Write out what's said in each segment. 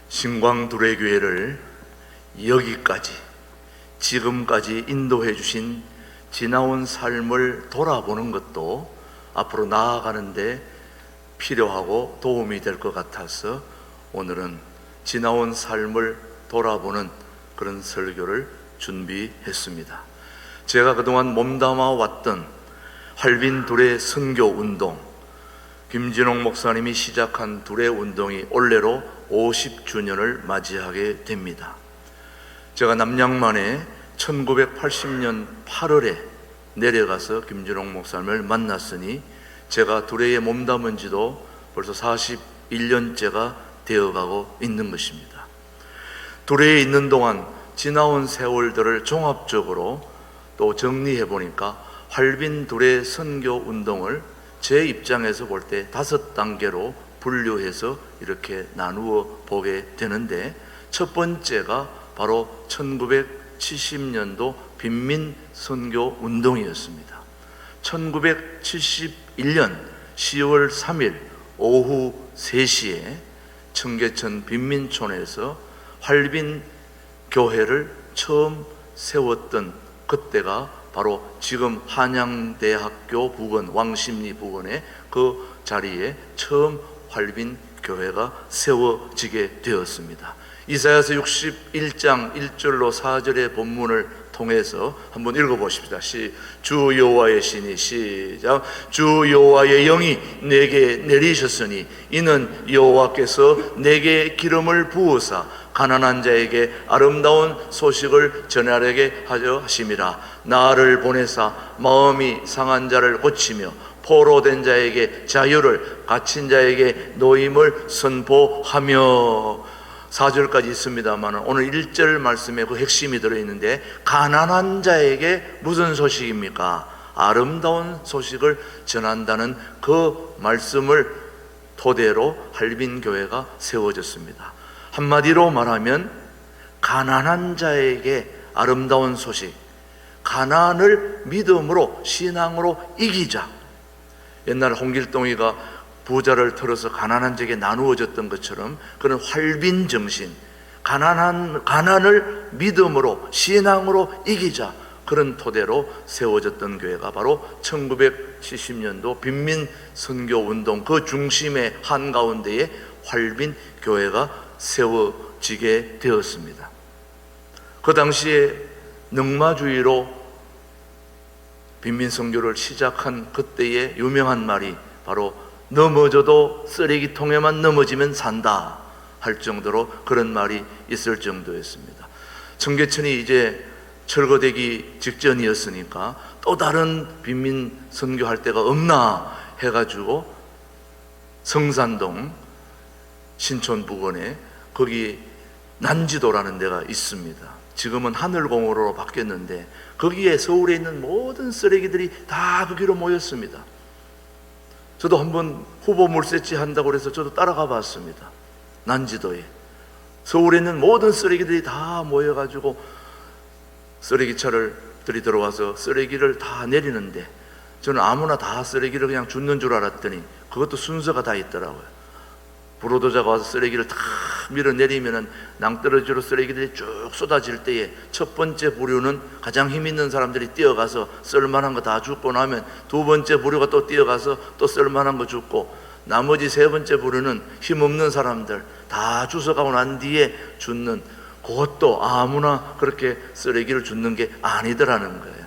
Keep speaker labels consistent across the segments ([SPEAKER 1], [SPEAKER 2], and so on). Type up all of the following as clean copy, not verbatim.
[SPEAKER 1] 신광두레교회를 여기까지 지금까지 인도해 주신 지나온 삶을 돌아보는 것도 앞으로 나아가는데 필요하고 도움이 될 것 같아서 오늘은 지나온 삶을 돌아보는 그런 설교를 준비했습니다. 제가 그동안 몸담아 왔던 활빈두레 선교운동, 김진홍 목사님이 시작한 두레운동이 올해로 50주년을 맞이하게 됩니다. 제가 남양만에 1980년 8월에 내려가서 김진홍 목사님을 만났으니 제가 두레에 몸담은 지도 벌써 41년째가 되어가고 있는 것입니다. 두레에 있는 동안 지나온 세월들을 종합적으로 또 정리해 보니까 활빈두레 선교운동을 제 입장에서 볼 때 5단계로 분류해서 이렇게 나누어 보게 되는데, 첫 번째가 바로 1970년도 빈민선교운동이었습니다. 1971년 10월 3일 오후 3시에 청계천 빈민촌에서 활빈교회를 처음 세웠던 그때가 바로 지금 한양대학교 부근, 왕십리 부근의 그 자리에 처음 활빈교회가 세워지게 되었습니다. 이사야서 61장 1절로 4절의 본문을 통해서 한번 읽어보십시다. 주 여호와의 신이, 시작. 주 여호와의 영이 내게 내리셨으니 이는 여호와께서 내게 기름을 부으사 가난한 자에게 아름다운 소식을 전하게 하려 하심이라. 나를 보내사 마음이 상한 자를 고치며 포로된 자에게 자유를, 갇힌 자에게 노임을 선포하며. 4절까지 있습니다만 오늘 1절 말씀에 그 핵심이 들어있는데, 가난한 자에게 무슨 소식입니까? 아름다운 소식을 전한다는 그 말씀을 토대로 활빈교회가 세워졌습니다. 한마디로 말하면 가난한 자에게 아름다운 소식, 가난을 믿음으로, 신앙으로 이기자. 옛날 홍길동이가 부자를 털어서 가난한 자에게 나누어졌던 것처럼 그런 활빈 정신, 가난을 믿음으로, 신앙으로 이기자, 그런 토대로 세워졌던 교회가 바로 1970년도 빈민선교운동 그 중심의 한가운데에 활빈교회가 세워지게 되었습니다. 그 당시에 능마주의로 빈민선교를 시작한 그때의 유명한 말이 바로 넘어져도 쓰레기통에만 넘어지면 산다 할 정도로 그런 말이 있을 정도였습니다. 청계천이 이제 철거되기 직전이었으니까 또 다른 빈민 선교할 데가 없나 해가지고 성산동 신촌 부근에 거기 난지도라는 데가 있습니다. 지금은 하늘공원으로 바뀌었는데 거기에 서울에 있는 모든 쓰레기들이 다 거기로 모였습니다. 저도 한번 후보 물세치 한다고 해서 저도 따라가 봤습니다. 난지도에 서울에 있는 모든 쓰레기들이 다 모여가지고 쓰레기차들이 들어와서 쓰레기를 다 내리는데, 저는 아무나 다 쓰레기를 그냥 줍는 줄 알았더니 그것도 순서가 다 있더라고요. 불로도자가 와서 쓰레기를 다 밀어내리면은 낭떠러지로 쓰레기들이 쭉 쏟아질 때에 첫 번째 부류는 가장 힘 있는 사람들이 뛰어가서 쓸만한 거 다 줍고 나면 두 번째 부류가 또 뛰어가서 또 쓸만한 거 줍고, 나머지 세 번째 부류는 힘없는 사람들 다 주워가고 난 뒤에 줍는, 그것도 아무나 그렇게 쓰레기를 줍는 게 아니더라는 거예요.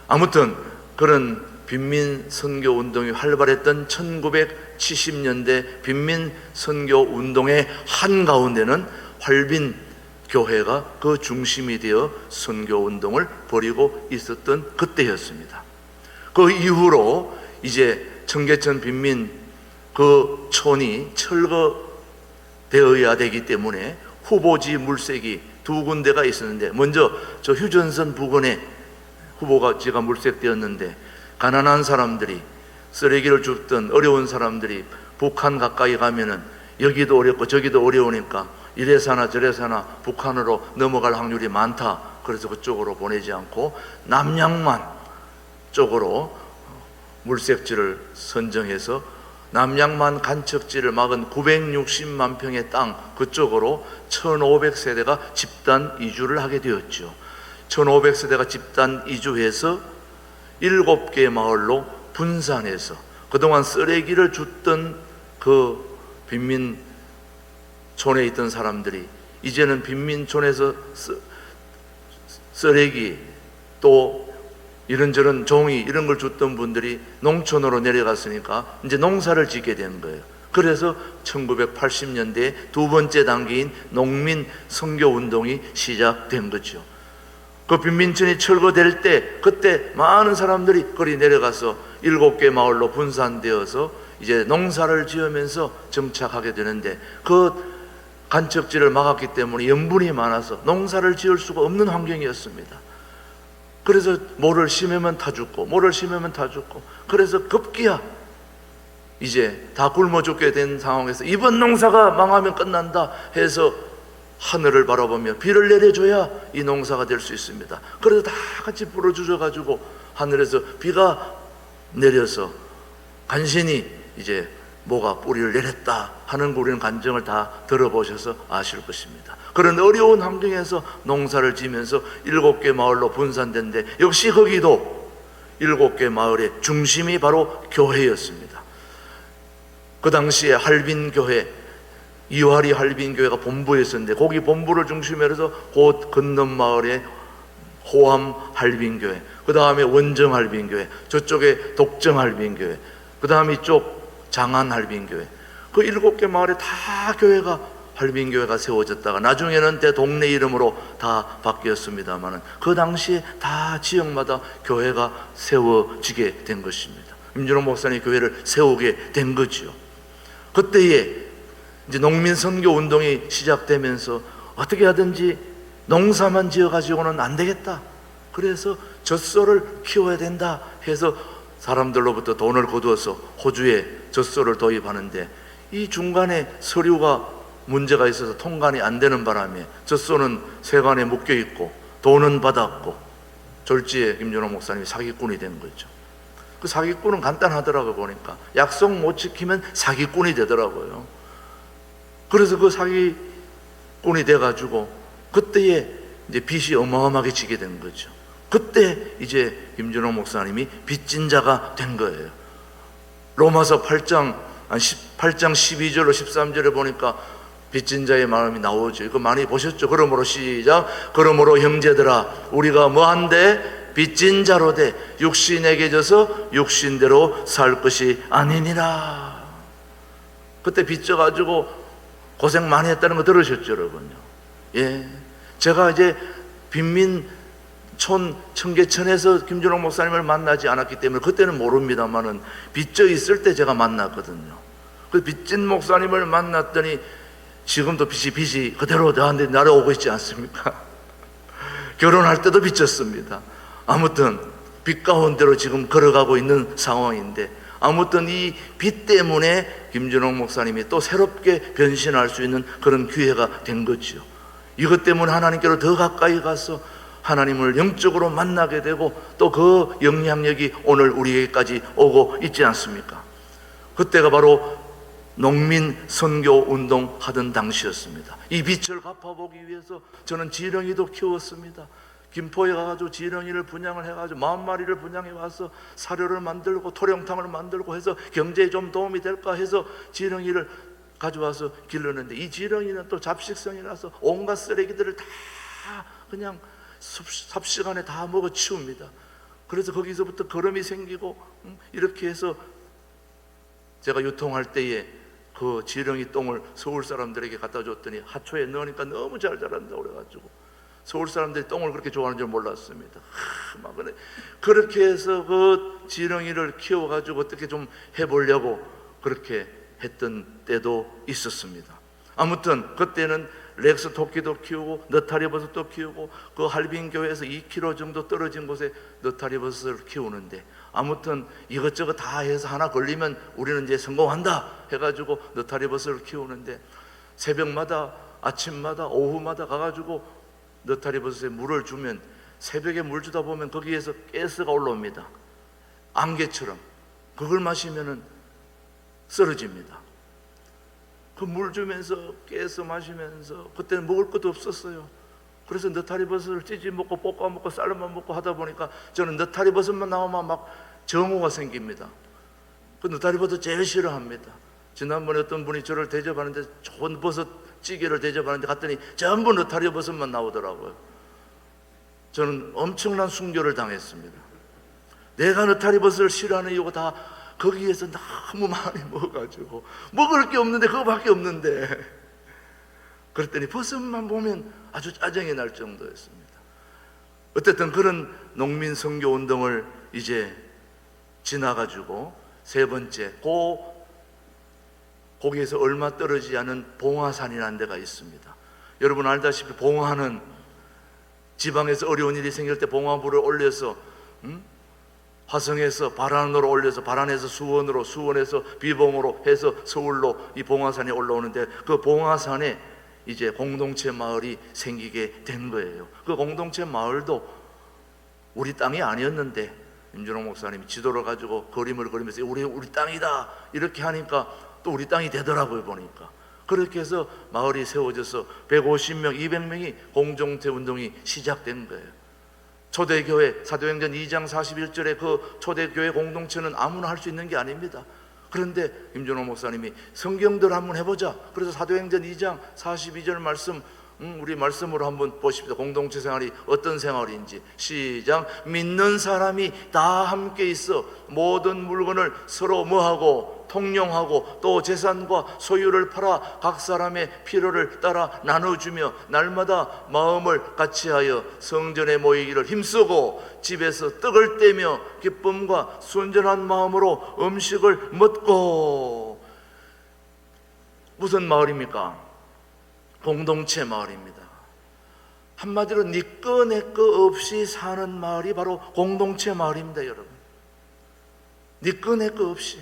[SPEAKER 1] 아무튼 그런 빈민선교운동이 활발했던 1970년대 빈민선교운동의 한가운데는 활빈교회가 그 중심이 되어 선교운동을 벌이고 있었던 그때였습니다. 그 이후로 이제 청계천 빈민 그 촌이 철거되어야 되기 때문에 후보지 물색이 두 군데가 있었는데, 먼저 저 휴전선 부근에 후보지가 물색되었는데, 가난한 사람들이, 쓰레기를 줍던 어려운 사람들이 북한 가까이 가면은 여기도 어렵고 저기도 어려우니까 이래 사나 저래 사나 북한으로 넘어갈 확률이 많다. 그래서 그쪽으로 보내지 않고 남양만 쪽으로 물색지를 선정해서 남양만 간척지를 막은 960만 평의 땅 그쪽으로 1500세대가 집단 이주를 하게 되었죠. 1500세대가 집단 이주해서 7개의 마을로 분산해서 그동안 쓰레기를 줍던 그 빈민촌에 있던 사람들이 이제는 빈민촌에서 쓰레기 또 이런저런 종이 이런 걸 줬던 분들이 농촌으로 내려갔으니까 이제 농사를 짓게 된 거예요. 그래서 1980년대에 두 번째 단계인 농민 선교 운동이 시작된 거죠. 그 빈민촌이 철거될 때 그때 많은 사람들이 거기 내려가서 7개 마을로 분산되어서 이제 농사를 지으면서 정착하게 되는데 그 간척지를 막았기 때문에 염분이 많아서 농사를 지을 수가 없는 환경이었습니다. 그래서 뭐를 심으면 다 죽고 뭐를 심으면 다 죽고 그래서 급기야 이제 다 굶어 죽게 된 상황에서 이번 농사가 망하면 끝난다 해서 하늘을 바라보며 비를 내려줘야 이 농사가 될 수 있습니다. 그래서 다 같이 부르짖어 가지고 하늘에서 비가 내려서 간신히 이제 뭐가 뿌리를 내렸다 하는 거 우리는 간증을 다 들어보셔서 아실 것입니다. 그런 어려운 환경에서 농사를 지면서 7개 마을로 분산된데 역시 거기도 7개 마을의 중심이 바로 교회였습니다. 그 당시에 할빈교회, 이화리 할빈교회가 본부였었는데 거기 본부를 중심으로 해서 곧 건넌 마을에 호암 할빈교회, 그 다음에 원정 할빈교회, 저쪽에 독정 할빈교회, 그 다음에 이쪽 장안 할빈교회, 그 7개 마을에 다 교회가 할빈교회가 세워졌다가 나중에는 대 동네 이름으로 다 바뀌었습니다만 그 당시에 다 지역마다 교회가 세워지게 된 것입니다. 임준호 목사님 교회를 세우게 된 거죠. 그때에 이제 농민 선교 운동이 시작되면서 어떻게 하든지 농사만 지어가지고는 안 되겠다. 그래서 젖소를 키워야 된다 해서 사람들로부터 돈을 거두어서 호주에 젖소를 도입하는데 이 중간에 서류가 문제가 있어서 통관이 안 되는 바람에 젖소는 세관에 묶여 있고 돈은 받았고 졸지에 김준호 목사님이 사기꾼이 된 거죠. 그 사기꾼은 간단하더라고 보니까 약속 못 지키면 사기꾼이 되더라고요. 그래서 그 사기꾼이 돼가지고 그때에 이제 빚이 어마어마하게 지게 된 거죠. 그때 이제 김준호 목사님이 빚진 자가 된 거예요. 로마서 8장 12절로 13절에 보니까 빚진 자의 마음이 나오죠. 이거 많이 보셨죠? 그러므로 시작. 그러므로 형제들아 우리가 뭐한데 빚진 자로 돼 육신에게 져서 육신대로 살 것이 아니니라. 그때 빚져가지고 고생 많이 했다는 거 들으셨죠, 여러분요? 예, 제가 이제 빈민촌 청계천에서 김준호 목사님을 만나지 않았기 때문에 그때는 모릅니다만은 빚져 있을 때 제가 만났거든요. 그 빚진 목사님을 만났더니 지금도 빚이 그대로 저한테 날아오고 있지 않습니까? 결혼할 때도 빚졌습니다. 아무튼 빚 가운데로 지금 걸어가고 있는 상황인데 아무튼 이 빚 때문에 김준호 목사님이 또 새롭게 변신할 수 있는 그런 기회가 된 거죠. 이것 때문에 하나님께로 더 가까이 가서 하나님을 영적으로 만나게 되고 또 그 영향력이 오늘 우리에게까지 오고 있지 않습니까? 그때가 바로 농민 선교 운동 하던 당시였습니다. 이 빚을 갚아보기 위해서 저는 지렁이도 키웠습니다. 김포에 가가지고 지렁이를 분양을 해가지고 40마리를 분양해 와서 사료를 만들고 토령탕을 만들고 해서 경제에 좀 도움이 될까 해서 지렁이를 가져와서 길렀는데 이 지렁이는 또 잡식성이라서 온갖 쓰레기들을 다 그냥 삽시간에 다 먹어 치웁니다. 그래서 거기서부터 거름이 생기고 이렇게 해서 제가 유통할 때에 그 지렁이 똥을 서울 사람들에게 갖다 줬더니 하초에 넣으니까 너무 잘 자란다고 그래가지고 서울 사람들이 똥을 그렇게 좋아하는 줄 몰랐습니다. 막 그렇게 해서 그 지렁이를 키워가지고 어떻게 좀 해보려고 그렇게 했던 때도 있었습니다. 아무튼 그때는 렉스 토끼도 키우고 너타리 버섯도 키우고 그 할빈교회에서 2km 정도 떨어진 곳에 너타리 버섯을 키우는데 아무튼 이것저것 다 해서 하나 걸리면 우리는 이제 성공한다 해가지고 너타리 버섯을 키우는데 새벽마다 아침마다 오후마다 가가지고 너타리 버섯에 물을 주면 새벽에 물 주다 보면 거기에서 가스가 올라옵니다. 안개처럼. 그걸 마시면은 쓰러집니다. 그 물 주면서 깨서 마시면서, 그때는 먹을 것도 없었어요. 그래서 느타리버섯을 찌지 먹고 볶아 먹고 쌀만 먹고 하다 보니까 저는 느타리버섯만 나오면 막 정오가 생깁니다. 그 느타리버섯 제일 싫어합니다. 지난번에 어떤 분이 저를 대접하는데 좋은 버섯 찌개를 대접하는데 갔더니 전부 느타리버섯만 나오더라고요. 저는 엄청난 순교를 당했습니다. 내가 느타리버섯을 싫어하는 이유가 다 거기에서 너무 많이 먹어가지고, 먹을 게 없는데 그거밖에 없는데, 그랬더니 버섯만 보면 아주 짜증이 날 정도였습니다. 어쨌든 그런 농민 선교 운동을 이제 지나가지고 세 번째, 거기에서 얼마 떨어지지 않은 봉화산이라는 데가 있습니다. 여러분 알다시피 봉화는 지방에서 어려운 일이 생길 때 봉화불을 올려서 화성에서 발안으로 올려서 발안에서 수원으로, 수원에서 비봉으로 해서 서울로 이 봉화산에 올라오는데, 그 봉화산에 이제 공동체 마을이 생기게 된 거예요. 그 공동체 마을도 우리 땅이 아니었는데 임준홍 목사님이 지도를 가지고 그림을 그리면서 우리 땅이다 이렇게 하니까 또 우리 땅이 되더라고요. 보니까 그렇게 해서 마을이 세워져서 150명, 200명이 공동체 운동이 시작된 거예요. 초대교회, 사도행전 2장 41절에 그 초대교회 공동체는 아무나 할 수 있는 게 아닙니다. 그런데 임준호 목사님이 성경들 한번 해보자. 그래서 사도행전 2장 42절 말씀, 우리 말씀으로 한번 보십시다. 공동체 생활이 어떤 생활인지. 시작. 믿는 사람이 다 함께 있어 모든 물건을 서로 뭐하고 통용하고 또 재산과 소유를 팔아 각 사람의 필요를 따라 나눠주며 날마다 마음을 같이하여 성전에 모이기를 힘쓰고 집에서 떡을 떼며 기쁨과 순전한 마음으로 음식을 먹고. 무슨 마을입니까? 공동체 마을입니다. 한마디로 니 거 내 거 없이 사는 마을이 바로 공동체 마을입니다. 여러분, 니 거 내 거 없이.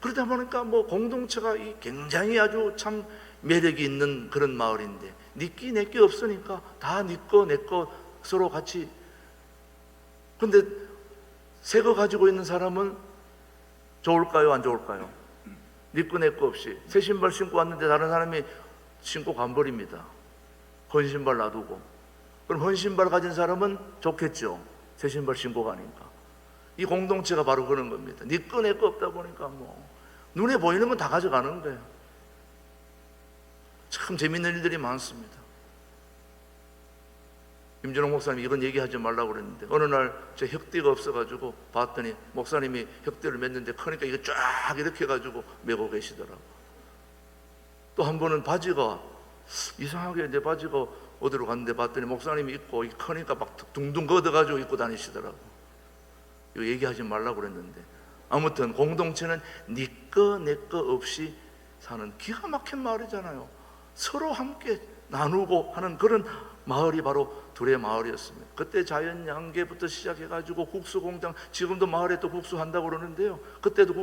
[SPEAKER 1] 그러다 보니까 공동체가 굉장히 아주 참 매력이 있는 그런 마을인데, 니 끼 내 끼 없으니까 다 니 거 내 거 서로 같이. 근데 새 거 가지고 있는 사람은 좋을까요, 안 좋을까요? 니 거 내 거 없이 새 신발 신고 왔는데 다른 사람이 신고 가버립니다. 헌 신발 놔두고. 그럼 헌 신발 가진 사람은 좋겠죠, 새 신발 신고 가니까. 이 공동체가 바로 그런 겁니다. 니 거 내 거 없다 보니까 눈에 보이는 건 다 가져가는 거예요. 참 재밌는 일들이 많습니다. 임준홍 목사님이 이런 얘기하지 말라고 그랬는데, 어느 날 제 혁대가 없어가지고 봤더니 목사님이 혁대를 맸는데 크니까 이거 쫙 이렇게 해가지고 메고 계시더라고. 또 한 번은 바지가 이상하게, 내 바지가 어디로 갔는데 봤더니 목사님이 입고 크니까 막 둥둥 걷어가지고 입고 다니시더라고. 이거 얘기하지 말라고 그랬는데, 아무튼 공동체는 니 거 내 거 없이 사는 기가 막힌 마을이잖아요. 서로 함께 나누고 하는 그런 마을이 바로 둘의 마을이었습니다. 그때 자연양계부터 시작해가지고 국수공장, 지금도 마을에 또 국수한다고 그러는데요, 그때도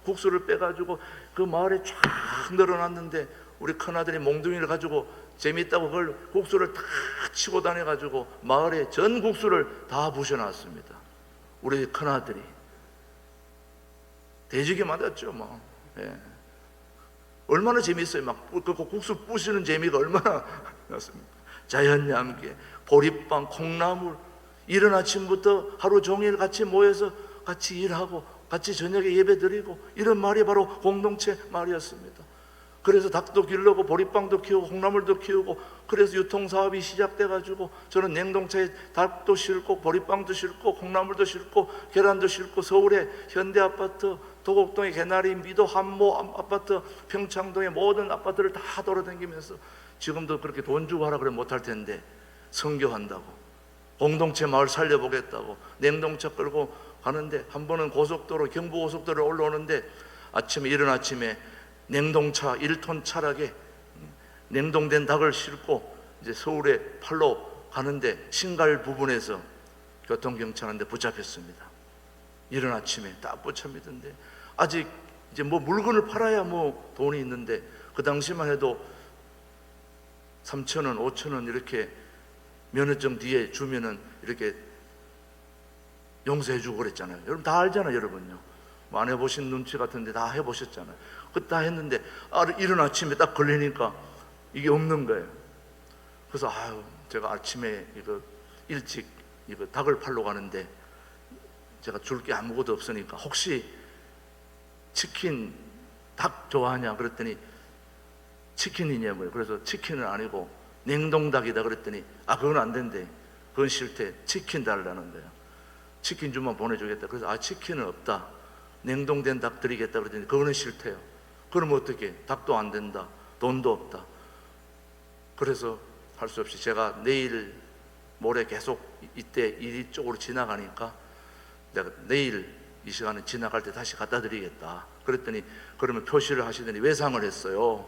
[SPEAKER 1] 국수를 빼가지고 그 마을에 쫙 늘어났는데, 우리 큰아들이 몽둥이를 가지고 재밌다고 그걸 국수를 다 치고 다녀가지고 마을에 전 국수를 다 부셔놨습니다. 우리 큰아들이 돼지게 맞았죠. 예. 얼마나 재밌어요. 그 국수 부시는 재미가 얼마나 났습니까? 자연양계, 보리빵, 콩나물, 이른 아침부터 하루 종일 같이 모여서 같이 일하고 같이 저녁에 예배 드리고, 이런 말이 바로 공동체 말이었습니다. 그래서 닭도 기르고 보리빵도 키우고 콩나물도 키우고, 그래서 유통사업이 시작돼가지고 저는 냉동차에 닭도 싣고 보리빵도 싣고 콩나물도 싣고 계란도 싣고 서울에 현대아파트, 도곡동의 개나리, 미도, 한모 아파트, 평창동의 모든 아파트를 다 돌아다니면서, 지금도 그렇게 돈 주고 하라 그러면 못할 텐데 선교한다고, 공동체 마을 살려보겠다고 냉동차 끌고 가는데, 한 번은 고속도로, 경부고속도로에 올라오는데 이른 아침에 냉동차 1톤 차량에 냉동된 닭을 싣고 이제 서울에 팔로 가는데 신갈 부분에서 교통경찰한테 붙잡혔습니다. 이른 아침에 딱 붙잡히던데, 아직 이제 물건을 팔아야 돈이 있는데, 그 당시만 해도 3,000원, 5,000원 이렇게 면허증 뒤에 주면은 이렇게 용서해주고 그랬잖아요. 여러분 다 알잖아요, 여러분요. 뭐 안 해보신 눈치 같은데 다 해보셨잖아요. 그거 다 했는데 이른 아침에 딱 걸리니까 이게 없는 거예요. 그래서 제가 아침에 이거 일찍 이거 닭을 팔러 가는데 제가 줄 게 아무것도 없으니까 혹시 치킨, 닭 좋아하냐 그랬더니 치킨이냐고요. 그래서 치킨은 아니고 냉동닭이다 그랬더니 그건 안 된대. 그건 싫대. 치킨 달라는 거예요. 치킨 주면 보내주겠다. 그래서 치킨은 없다. 냉동된 닭 드리겠다 그랬더니 그거는 싫대요. 그럼 어떻게? 닭도 안 된다. 돈도 없다. 그래서 할 수 없이 제가 내일 모레 계속 이때 이쪽으로 지나가니까 내가 내일 이 시간에 지나갈 때 다시 갖다 드리겠다. 그랬더니 그러면 표시를 하시더니 외상을 했어요.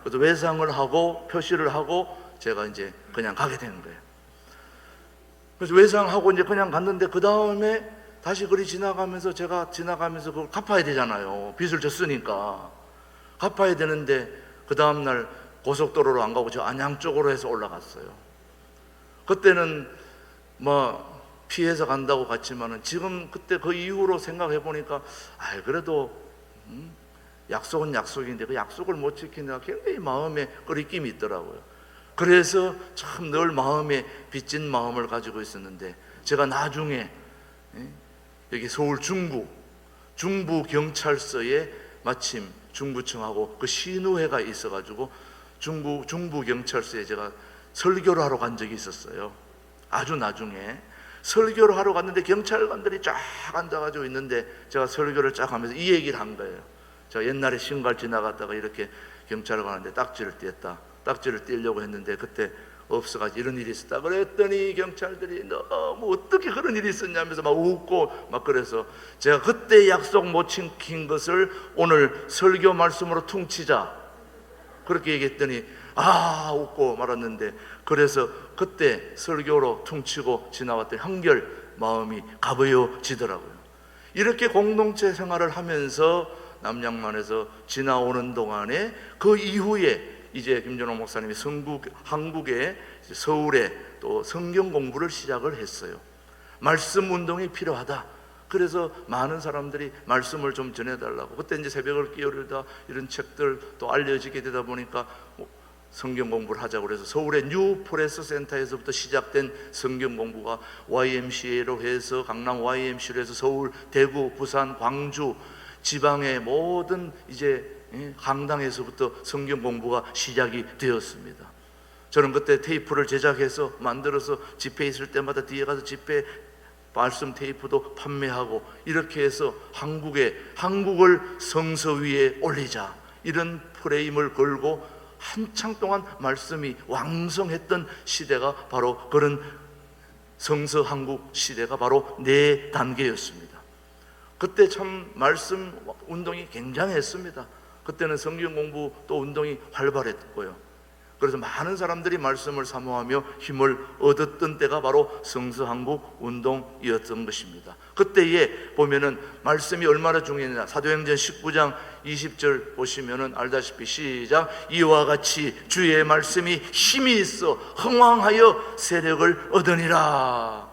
[SPEAKER 1] 그래서 외상을 하고 표시를 하고 제가 이제 그냥 가게 되는 거예요. 그래서 외상하고 이제 그냥 갔는데 그 다음에 다시 거리 지나가면서 제가 지나가면서 그걸 갚아야 되잖아요. 빚을 졌으니까 갚아야 되는데 그 다음날 고속도로로 안 가고 저 안양 쪽으로 해서 올라갔어요. 그때는 뭐 피해서 간다고 갔지만은 지금 그때 그 이후로 생각해 보니까 그래도 약속은 약속인데 그 약속을 못 지키느라 굉장히 마음에 꺼리낌이 있더라고요. 그래서 참 늘 마음에 빚진 마음을 가지고 있었는데 제가 나중에 여기 서울 중부 경찰서에 마침 중부청하고 그 신우회가 있어가지고 중부 경찰서에 제가 설교를 하러 간 적이 있었어요. 아주 나중에 설교를 하러 갔는데 경찰관들이 쫙 앉아가지고 있는데 제가 설교를 쫙 하면서 이 얘기를 한 거예요. 제가 옛날에 신갈 지나갔다가 이렇게 경찰관한테 딱지를 띄었다. 딱지를 띄려고 했는데 그때 없어가지고 이런 일이 있었다 그랬더니 경찰들이 너무 어떻게 그런 일이 있었냐면서 막 웃고 막 그래서 제가 그때 약속 못 지킨 것을 오늘 설교 말씀으로 퉁치자 그렇게 얘기했더니 웃고 말았는데 그래서 그때 설교로 퉁치고 지나왔더니 한결 마음이 가벼워지더라고요. 이렇게 공동체 생활을 하면서 남양만에서 지나오는 동안에 그 이후에 이제 김전호 목사님이 한국에 서울에 또 성경 공부를 시작을 했어요. 말씀 운동이 필요하다. 그래서 많은 사람들이 말씀을 좀 전해달라고 그때 이제 새벽을 끼어들다 이런 책들 또 알려지게 되다 보니까 성경 공부를 하자고 그래서 서울의 뉴 프레스 센터에서부터 시작된 성경 공부가 YMCA로 해서 강남 YMC로 해서 서울, 대구, 부산, 광주 지방의 모든 이제 강당에서부터 성경 공부가 시작이 되었습니다. 저는 그때 테이프를 제작해서 만들어서 집회 있을 때마다 뒤에 가서 집회 말씀 테이프도 판매하고 이렇게 해서 한국을 성서 위에 올리자 이런 프레임을 걸고 한창 동안 말씀이 왕성했던 시대가 바로 그런 성서 한국 시대가 바로 네 단계였습니다. 그때 참 말씀 운동이 굉장했습니다. 그때는 성경 공부 또 운동이 활발했고요. 그래서 많은 사람들이 말씀을 사모하며 힘을 얻었던 때가 바로 성서한국 운동이었던 것입니다. 그때에 보면은 말씀이 얼마나 중요했냐. 사도행전 19장 20절 보시면은 알다시피 시작. 이와 같이 주의 말씀이 힘이 있어 흥왕하여 세력을 얻으니라.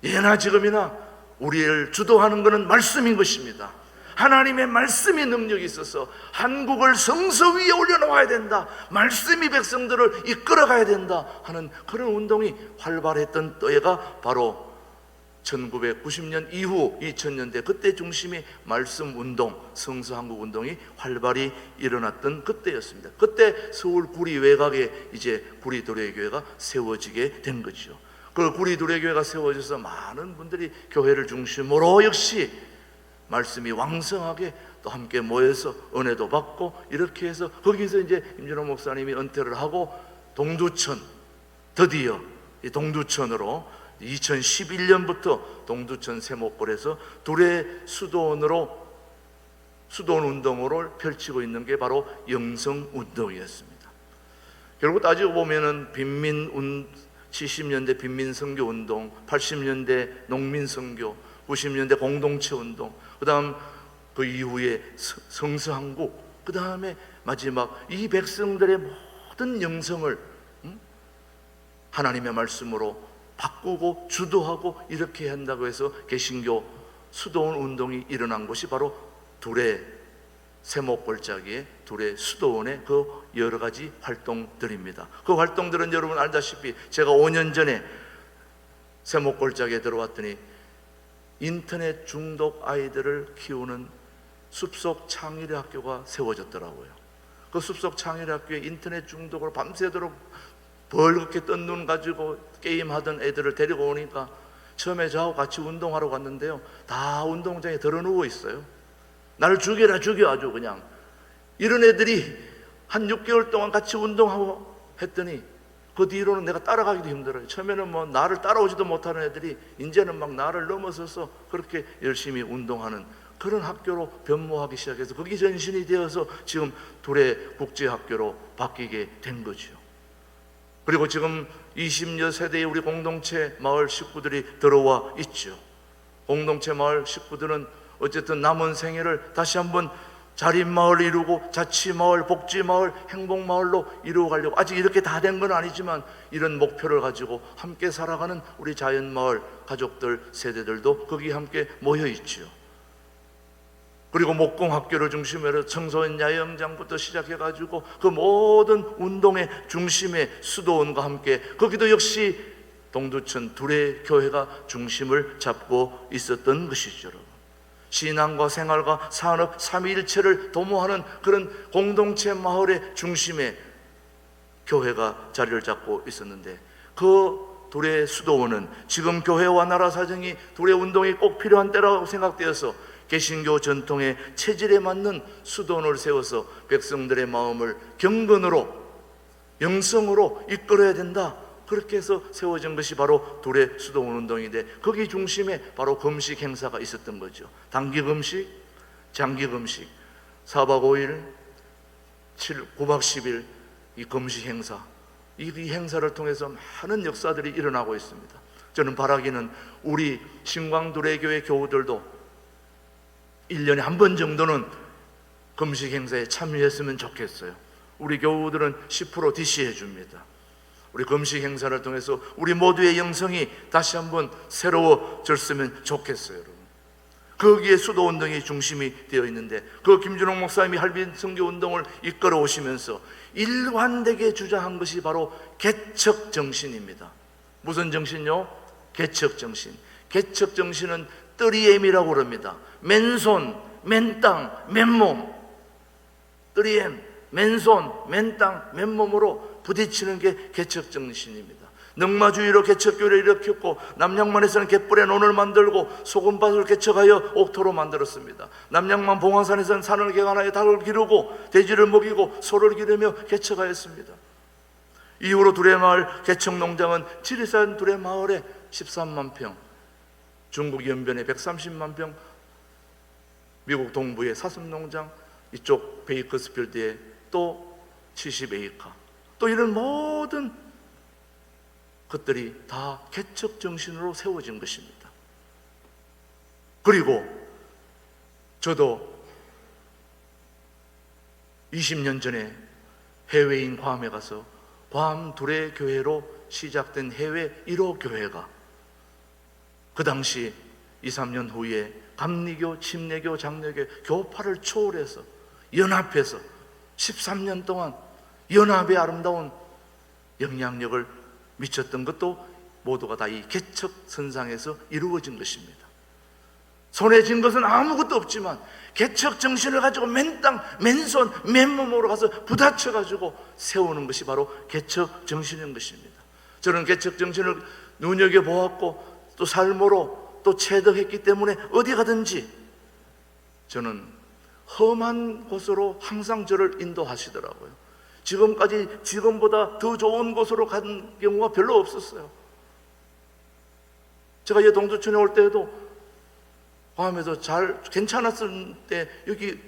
[SPEAKER 1] 예나 지금이나 우리를 주도하는 것은 말씀인 것입니다. 하나님의 말씀이 능력이 있어서 한국을 성서 위에 올려놓아야 된다, 말씀이 백성들을 이끌어가야 된다 하는 그런 운동이 활발했던 때가 바로 1990년 이후 2000년대 그때 중심이 말씀 운동, 성서 한국 운동이 활발히 일어났던 그때였습니다. 그때 서울 구리 외곽에 이제 구리 도래교회가 세워지게 된 거죠. 그 구리 도래교회가 세워져서 많은 분들이 교회를 중심으로 역시 말씀이 왕성하게 또 함께 모여서 은혜도 받고 이렇게 해서 거기서 이제 임준호 목사님이 은퇴를 하고 동두천, 드디어 이 동두천으로 2011년부터 동두천 세목골에서 둘의 수도원 운동을 펼치고 있는 게 바로 영성 운동이었습니다. 결국 따지고 보면은 70년대 빈민선교 운동, 80년대 농민선교, 90년대 공동체 운동, 그 다음 그 이후에 성서한국, 그 다음에 마지막 이 백성들의 모든 영성을 하나님의 말씀으로 바꾸고 주도하고 이렇게 한다고 해서 개신교 수도원 운동이 일어난 곳이 바로 둘의 세목골짜기의 둘의 수도원의 그 여러 가지 활동들입니다. 그 활동들은 여러분 알다시피 제가 5년 전에 세목골짜기에 들어왔더니 인터넷 중독 아이들을 키우는 숲속 창의대 학교가 세워졌더라고요. 그 숲속 창의대 학교에 인터넷 중독으로 밤새도록 벌겋게 뜬 눈 가지고 게임하던 애들을 데리고 오니까 처음에 저하고 같이 운동하러 갔는데요, 다 운동장에 들어 누워 있어요. 나를 죽여라 죽여 아주 그냥. 이런 애들이 한 6개월 동안 같이 운동하고 했더니 그 뒤로는 내가 따라가기도 힘들어요. 처음에는 뭐 나를 따라오지도 못하는 애들이 이제는 막 나를 넘어서서 그렇게 열심히 운동하는 그런 학교로 변모하기 시작해서 거기 전신이 되어서 지금 둘의 국제학교로 바뀌게 된 거죠. 그리고 지금 20여 세대의 우리 공동체 마을 식구들이 들어와 있죠. 공동체 마을 식구들은 어쨌든 남은 생애를 다시 한번 자립마을 이루고 자치마을, 복지마을, 행복마을로 이루어가려고, 아직 이렇게 다 된 건 아니지만 이런 목표를 가지고 함께 살아가는 우리 자연마을 가족들, 세대들도 거기 함께 모여 있죠. 그리고 목공학교를 중심으로 청소년 야영장부터 시작해가지고 그 모든 운동의 중심에 수도원과 함께 거기도 역시 동두천 둘의 교회가 중심을 잡고 있었던 것이죠. 신앙과 생활과 산업 삼위일체를 도모하는 그런 공동체 마을의 중심에 교회가 자리를 잡고 있었는데, 그 둘의 수도원은 지금 교회와 나라 사정이 둘의 운동이 꼭 필요한 때라고 생각되어서 개신교 전통의 체질에 맞는 수도원을 세워서 백성들의 마음을 경건으로 영성으로 이끌어야 된다, 그렇게 해서 세워진 것이 바로 둘의 수도원 운동인데, 거기 중심에 바로 금식 행사가 있었던 거죠. 단기 금식, 장기 금식, 4박 5일, 9박 10일 이 금식 행사, 이 행사를 통해서 많은 역사들이 일어나고 있습니다. 저는 바라기는 우리 신광두레교회 교우들도 1년에 한 번 정도는 금식 행사에 참여했으면 좋겠어요. 우리 교우들은 10% DC해 줍니다. 우리 금식 행사를 통해서 우리 모두의 영성이 다시 한번 새로워졌으면 좋겠어요, 여러분. 거기에 수도운동이 중심이 되어 있는데, 그 김준홍 목사님이 할빈 선교 운동을 이끌어 오시면서 일관되게 주장한 것이 바로 개척 정신입니다. 무슨 정신요? 개척 정신. 개척 정신은 뜨리엠이라고 그럽니다. 맨손, 맨땅, 맨몸. 뜨리엠, 맨손, 맨땅, 맨몸으로 부딪히는 게 개척 정신입니다. 능마주의로 개척교회를 일으켰고, 남양만에서는 갯불에 논을 만들고 소금밭을 개척하여 옥토로 만들었습니다. 남양만 봉황산에서는 산을 개간하여 닭을 기르고 돼지를 먹이고 소를 기르며 개척하였습니다. 이후로 두레마을 개척농장은 지리산 두레마을에 13만 평, 중국 연변에 130만 평, 미국 동부의 사슴농장, 이쪽 베이커스필드에 또 70에이커, 또 이런 모든 것들이 다 개척 정신으로 세워진 것입니다. 그리고 저도 20년 전에 해외인 괌에 가서 괌 둘의 교회로 시작된 해외 1호 교회가 그 당시 2, 3년 후에 감리교, 침례교, 장로교 교파를 초월해서 연합해서 13년 동안 연합의 아름다운 영향력을 미쳤던 것도 모두가 다 이 개척 선상에서 이루어진 것입니다. 손에 쥔 것은 아무것도 없지만 개척 정신을 가지고 맨땅, 맨손, 맨몸으로 가서 부딪혀 가지고 세우는 것이 바로 개척 정신인 것입니다. 저는 개척 정신을 눈여겨보았고 또 삶으로 또 체득했기 때문에 어디 가든지 저는 험한 곳으로 항상 저를 인도하시더라고요. 지금까지 지금보다 더 좋은 곳으로 간 경우가 별로 없었어요. 제가 이 동두천에 올 때에도 괌에서 잘 괜찮았을 때 여기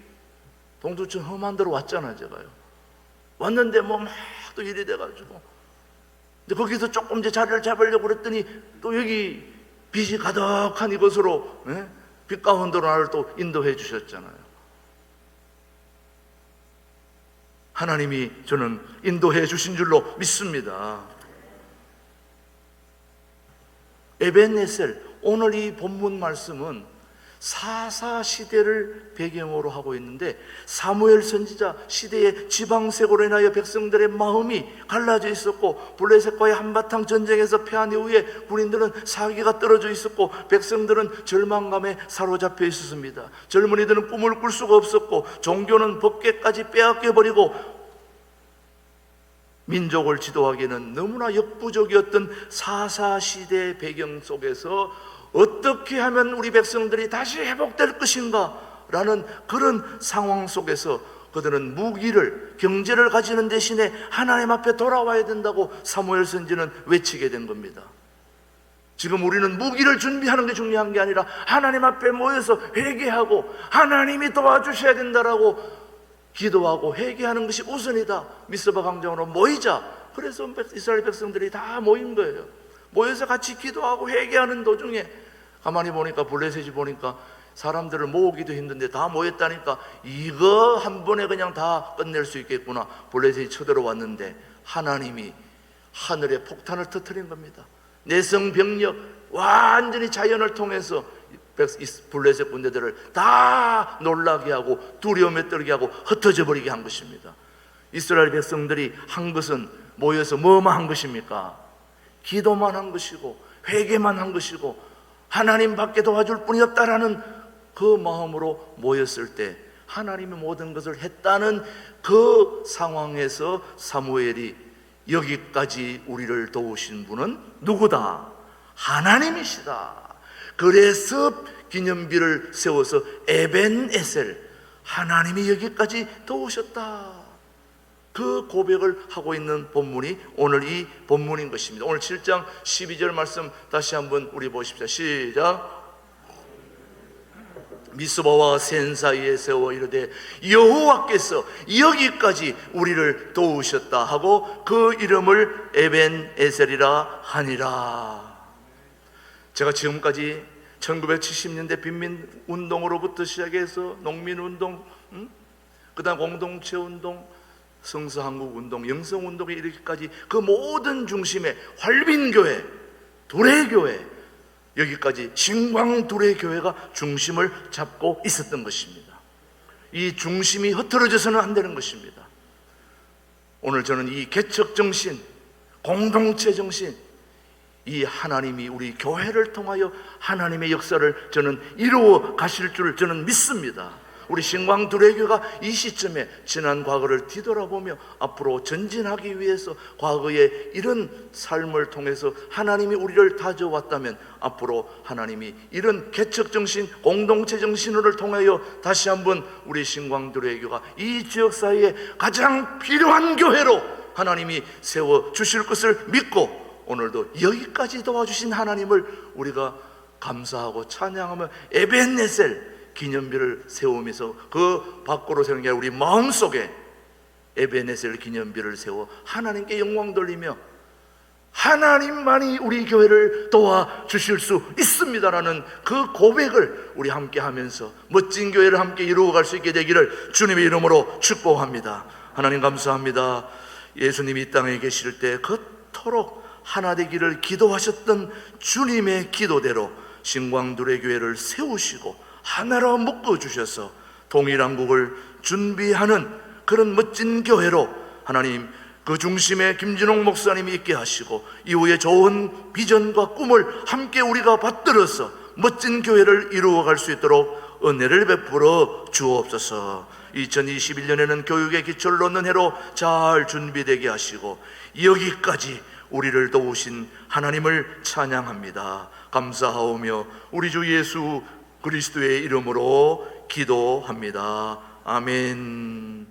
[SPEAKER 1] 동두천 험한 데로 왔잖아요. 제가요 왔는데 뭐 막 또 일이 돼가지고, 근데 거기서 조금 이제 자리를 잡으려고 그랬더니 또 여기 빛이 가득한 이곳으로, 빛 가운데로 나를 또 인도해 주셨잖아요. 하나님이 저는 인도해 주신 줄로 믿습니다. 에벤네셀, 오늘 이 본문 말씀은 사사 시대를 배경으로 하고 있는데, 사무엘 선지자 시대의 지방색으로 인하여 백성들의 마음이 갈라져 있었고, 블레셋과의 한바탕 전쟁에서 패한 이후에 군인들은 사기가 떨어져 있었고, 백성들은 절망감에 사로잡혀 있었습니다. 젊은이들은 꿈을 꿀 수가 없었고, 종교는 법계까지 빼앗겨버리고, 민족을 지도하기에는 너무나 역부족이었던 사사 시대의 배경 속에서 어떻게 하면 우리 백성들이 다시 회복될 것인가 라는 그런 상황 속에서 그들은 무기를, 경제를 가지는 대신에 하나님 앞에 돌아와야 된다고 사무엘 선지는 외치게 된 겁니다. 지금 우리는 무기를 준비하는 게 중요한 게 아니라 하나님 앞에 모여서 회개하고 하나님이 도와주셔야 된다라고 기도하고 회개하는 것이 우선이다. 미스바 광장으로 모이자. 그래서 이스라엘 백성들이 다 모인 거예요. 모여서 같이 기도하고 회개하는 도중에 가만히 보니까, 블레셋이 보니까 사람들을 모으기도 힘든데 다 모였다니까 이거 한 번에 그냥 다 끝낼 수 있겠구나. 블레셋이 쳐들어왔는데 하나님이 하늘에 폭탄을 터뜨린 겁니다. 내성병력, 완전히 자연을 통해서 블레셋 군대들을 다 놀라게 하고 두려움에 떨게 하고 흩어져 버리게 한 것입니다. 이스라엘 백성들이 한 것은 모여서 뭐만 한 것입니까? 기도만 한 것이고 회개만 한 것이고 하나님밖에 도와줄 분이 없다라는 그 마음으로 모였을 때 하나님이 모든 것을 했다는 그 상황에서 사무엘이 여기까지 우리를 도우신 분은 누구다? 하나님이시다. 그래서 기념비를 세워서 에벤에셀, 하나님이 여기까지 도우셨다, 그 고백을 하고 있는 본문이 오늘 이 본문인 것입니다. 오늘 7장 12절 말씀 다시 한번 우리 보십시오. 시작. 미스바와 센 사이에 세워 이르되 여호와께서 여기까지 우리를 도우셨다 하고 그 이름을 에벤에셀이라 하니라. 제가 지금까지 1970년대 빈민운동으로부터 시작해서 농민운동, 그 다음 공동체운동, 성서한국운동, 영성운동에 이르기까지 그 모든 중심에 활빈교회, 두레교회, 여기까지 신광두레교회가 중심을 잡고 있었던 것입니다. 이 중심이 흐트러져서는 안 되는 것입니다. 오늘 저는 이 개척정신, 공동체정신, 이 하나님이 우리 교회를 통하여 하나님의 역사를 저는 이루어 가실 줄 저는 믿습니다. 우리 신광두레교가 이 시점에 지난 과거를 뒤돌아보며 앞으로 전진하기 위해서 과거의 이런 삶을 통해서 하나님이 우리를 다져왔다면 앞으로 하나님이 이런 개척정신, 공동체정신을 통하여 다시 한번 우리 신광두레교가 이 지역사회에 가장 필요한 교회로 하나님이 세워주실 것을 믿고 오늘도 여기까지 도와주신 하나님을 우리가 감사하고 찬양하며 에벤에셀 기념비를 세우면서 그 밖으로 세우는 게 아니라 우리 마음속에 에벤에셀 기념비를 세워 하나님께 영광 돌리며 하나님만이 우리 교회를 도와주실 수 있습니다라는 그 고백을 우리 함께 하면서 멋진 교회를 함께 이루어갈 수 있게 되기를 주님의 이름으로 축복합니다. 하나님 감사합니다. 예수님이 이 땅에 계실 때 그토록 하나 되기를 기도하셨던 주님의 기도대로 신광두레교회를 세우시고 하나로 묶어주셔서 통일한국을 준비하는 그런 멋진 교회로 하나님 그 중심에 김진홍 목사님이 있게 하시고 이후에 좋은 비전과 꿈을 함께 우리가 받들어서 멋진 교회를 이루어갈 수 있도록 은혜를 베풀어 주옵소서. 2021년에는 교육의 기초를 놓는 해로 잘 준비되게 하시고 여기까지 우리를 도우신 하나님을 찬양합니다. 감사하오며 우리 주 예수 그리스도의 이름으로 기도합니다. 아멘.